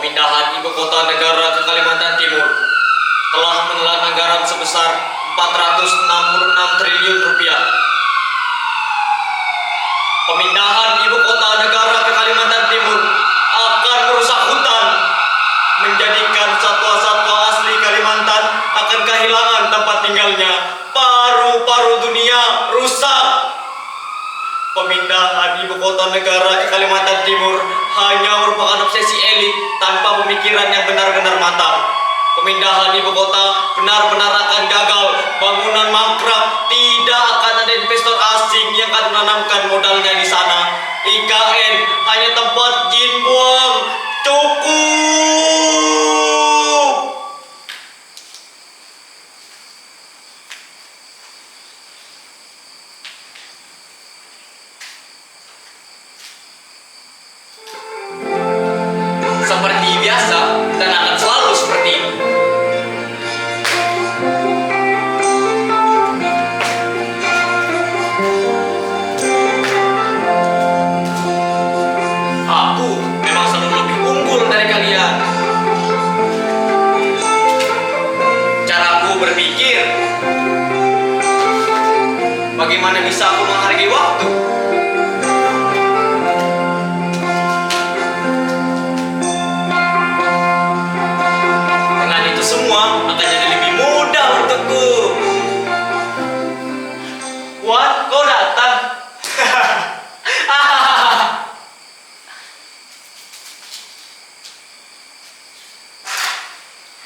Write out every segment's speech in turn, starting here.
Pemindahan ibu kota negara ke Kalimantan Timur telah menelan anggaran sebesar 466 triliun rupiah. Pemindahan ibu kota negara ke Kalimantan Timur akan merusak hutan, menjadikan satwa-satwa asli Kalimantan akan kehilangan tempat tinggalnya. Paru-paru dunia rusak. Pemindahan ibu kota negara ke Kalimantan Timur hanya merupakan obsesi elit tanpa pemikiran yang benar-benar matang. Pemindahan ibu kota benar-benar akan gagal. Bangunan mangkrak, tidak akan ada investor asing yang akan menanamkan modalnya di sana. IKN hanya tempat jin buang. Cukup. Seperti biasa dan akan selalu seperti ini. Aku memang selalu lebih unggul dari kalian. Caraku berpikir, bagaimana bisa aku menghargai waktu? Dengan itu semua akan jadi lebih mudah untukku. Wan, kau datang?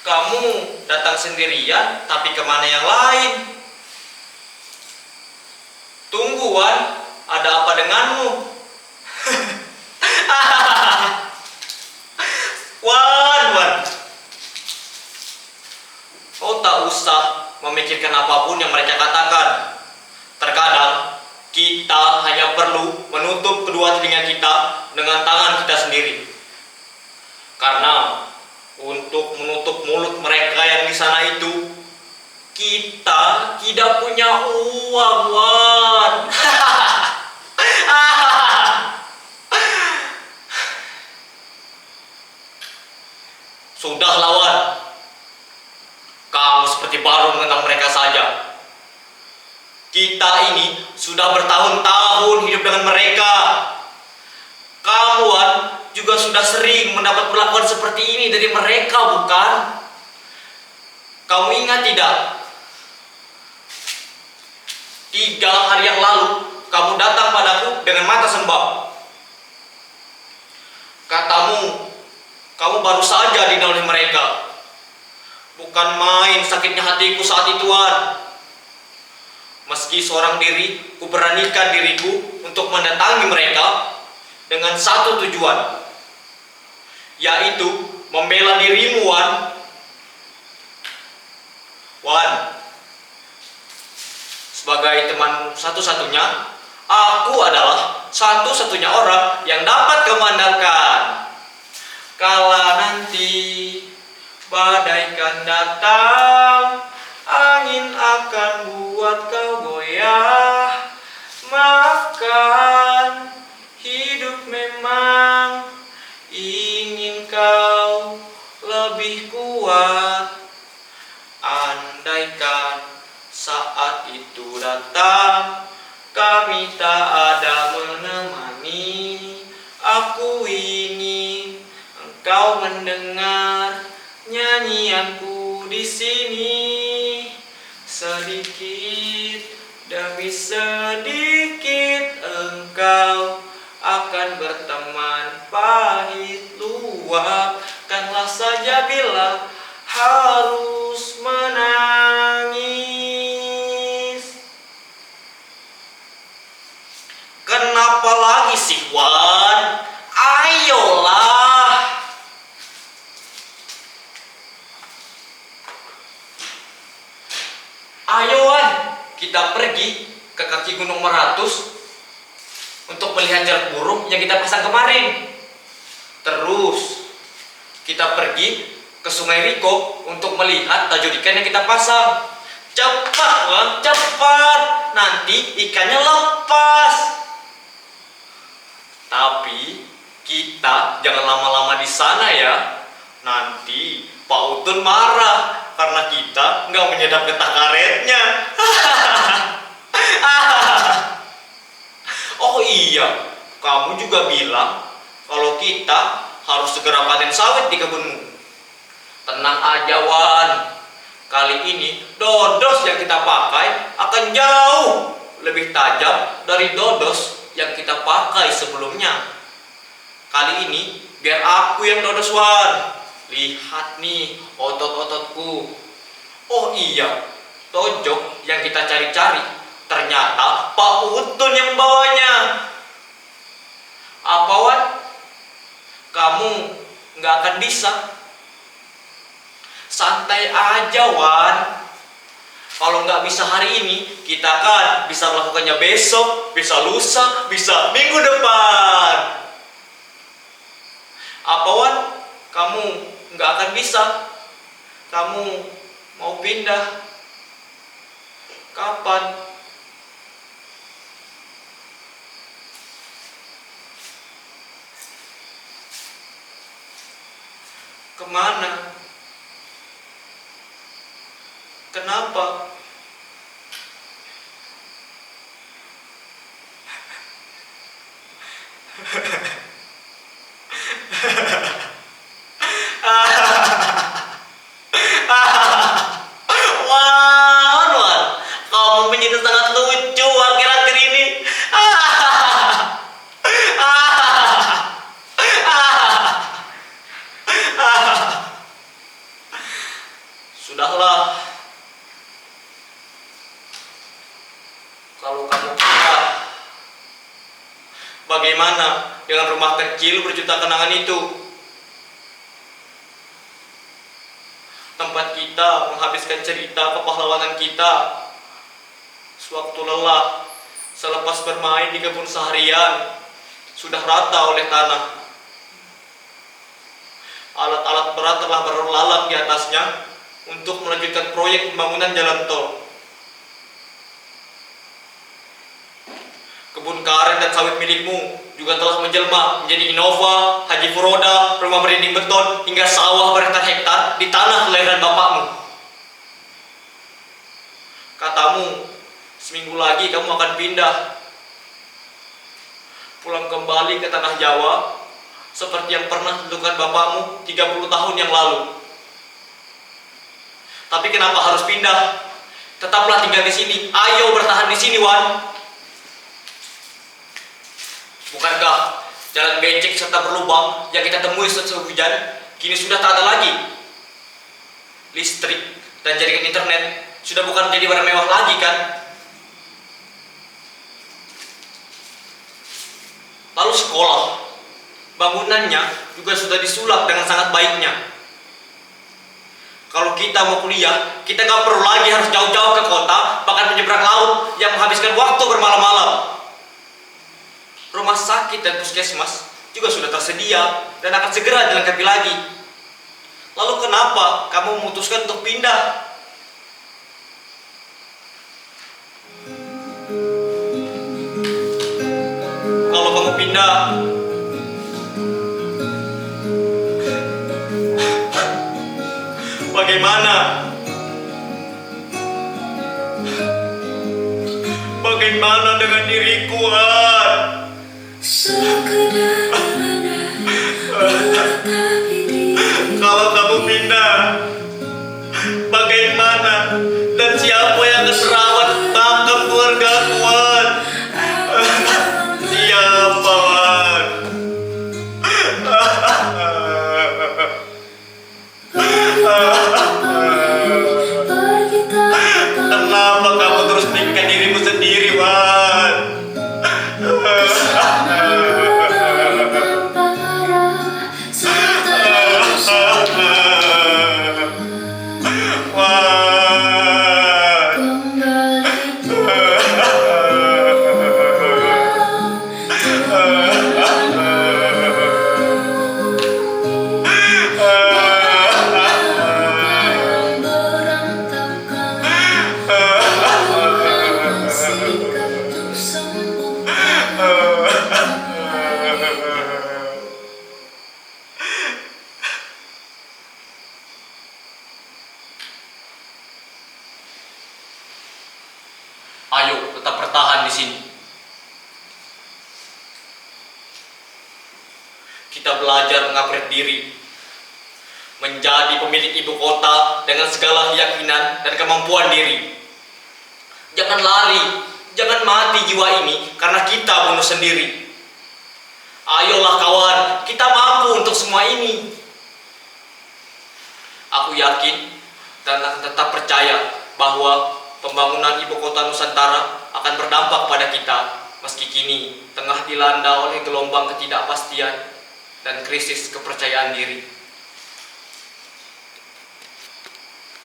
Kamu datang sendirian, tapi kemana yang lain? Tunggu, Wan, ada apa denganmu? Wan, kau tak usah memikirkan apapun yang mereka katakan. Terkadang kita hanya perlu menutup kedua telinga kita dengan tangan kita sendiri. Karena untuk menutup mulut mereka yang di sana itu, kita tidak punya uang, Wan. Sudah, lawan. Kamu seperti baru mengenal mereka saja. Kita ini sudah bertahun-tahun hidup dengan mereka. Kamu, Wan, juga sudah sering mendapat perlakuan seperti ini dari mereka, bukan? Kamu ingat tidak? 3 hari yang lalu, kamu datang padaku dengan mata sembah. Katamu, kamu baru saja dihina oleh mereka. Bukan main sakitnya hatiku saat itu, Wan. Meski seorang diri, kuberanikan diriku untuk mendatangi mereka dengan satu tujuan, yaitu membela dirimu, Wan. Wan, sebagai teman satu-satunya, aku adalah satu-satunya orang yang dapat kamu andalkan. Kala nanti badai kan datang, angin akan buat kau goyah. Makan hidup memang ingin kau lebih kuat. Andaikan saat itu datang, kami tak ada menemani. Aku ingin engkau mendengar nyanyianku di sini. Sedikit demi sedikit engkau akan berteman pahit. Luapkanlah saja bila harus menangis. Kenapa lagi sih, Wan? Ayolah. Ayo, Wan, kita pergi ke kaki Gunung Meratus untuk melihat jarak burung yang kita pasang kemarin. Terus kita pergi ke Sungai Riko untuk melihat tajur ikan yang kita pasang. Cepat, Wan, cepat. Nanti ikannya lepas. Tapi kita jangan lama-lama di sana ya. Nanti Pak Utun marah karena kita nggak menyedap getah karetnya. Oh iya, kamu juga bilang kalau kita harus segera panen sawit di kebunmu. Tenang aja Wan, kali ini dodos yang kita pakai akan jauh lebih tajam dari dodos yang kita pakai sebelumnya. Kali ini biar aku yang dodos Wan. Lihat nih otot-ototku. Oh iya, tojok yang kita cari-cari ternyata Pak Utun yang bawanya. Apa Wan? Kamu nggak akan bisa? Santai aja Wan. Kalau nggak bisa hari ini, kita kan bisa melakukannya besok, bisa lusa, bisa minggu depan. Apa Wan? Kamu nggak akan bisa? Kamu mau pindah? Kapan? Kemana? Kenapa? Wan, kamu menjadi sangat lucu akhir-akhir ini. Sudahlah, kalau kamu pindah, bagaimana dengan rumah kecil berjuta kenangan itu? Tempat kita menghabiskan cerita kepahlawanan kita sewaktu lelah, selepas bermain di kebun seharian, sudah rata oleh tanah. Alat-alat berat telah berlalang di atasnya untuk melanjutkan proyek pembangunan jalan tol. Kebun karet dan sawit milikmu juga telah menjelma menjadi Innova, Haji Furoda, rumah merinding beton, hingga sawah berhektar-hektar di tanah kelahiran bapakmu. Katamu, seminggu lagi kamu akan pindah, pulang kembali ke tanah Jawa, seperti yang pernah ditentukan bapakmu 30 tahun yang lalu. Tapi kenapa harus pindah? Tetaplah tinggal di sini. Ayo bertahan di sini, Wan. Bukankah jalan becek serta berlubang yang kita temui setelah hujan kini sudah tak ada lagi? Listrik dan jaringan internet sudah bukan menjadi barang mewah lagi, kan? Lalu sekolah, bangunannya juga sudah disulap dengan sangat baiknya. Kalau kita mau kuliah, kita nggak perlu lagi harus jauh-jauh ke kota, bahkan menyeberang laut yang menghabiskan waktu bermalam-malam. Rumah sakit dan puskesmas juga sudah tersedia dan akan segera dilengkapi lagi. Lalu kenapa kamu memutuskan untuk pindah? Kalau kamu pindah, bagaimana? Bagaimana dengan diriku, An? Kalau kamu pindah, bagaimana? Dan siapa yang akan merawat makam keluarga Wan? Siapa, Wan? Kenapa kamu terus pikirkan dirimu sendiri, Wan? Ayo tetap bertahan di sini. Kita belajar mengupgrade diri, menjadi pemilik ibu kota dengan segala keyakinan dan kemampuan diri. Jangan lari, jangan mati jiwa ini karena kita bunuh sendiri. Ayolah kawan, kita mampu untuk semua ini. Aku yakin dan akan tetap percaya bahwa pembangunan ibu kota Nusantara akan berdampak pada kita, meski kini tengah dilanda oleh gelombang ketidakpastian dan krisis kepercayaan diri.